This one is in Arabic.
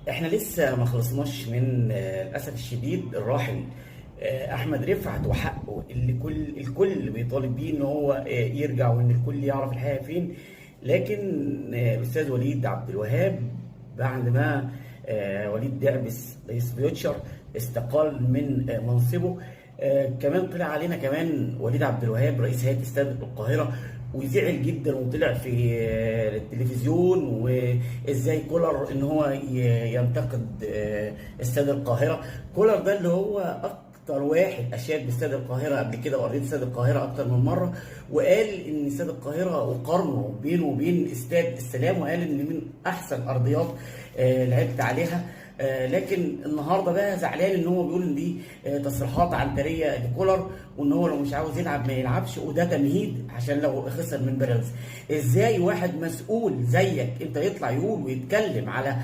احنا لسه ما خلصناش من للاسف الشديد الراحل احمد رفعت وحقه اللي الكل بيطالب بيه ان هو يرجع وان الكل يعرف الحقيقه فين. لكن الاستاذ وليد عبد الوهاب بعد ما وليد دعبس رئيس فيوتشر استقال من منصبه، كمان طلع علينا كمان وليد عبد الوهاب رئيس هيئه استاد القاهره وزعل جدا وطلع في التلفزيون وازاي كولر ان هو ينتقد استاد القاهره. كولر ده اللي هو اكتر واحد اشاد باستاد القاهره قبل كده، وقريت استاد القاهره اكتر من مره، وقال ان استاد القاهره وقارنه بينه وبين استاد السلام، وقال ان من احسن ارضيات لعبت عليها. لكن النهارده بقى زعلان ان هو بيقول ان دي تصريحات عنتريه لكولر، وان هو لو مش عاوز يلعب ما يلعبش، وده تمهيد عشان لو خسر من بيراميدز. ازاي واحد مسؤول زيك انت يطلع يقول ويتكلم على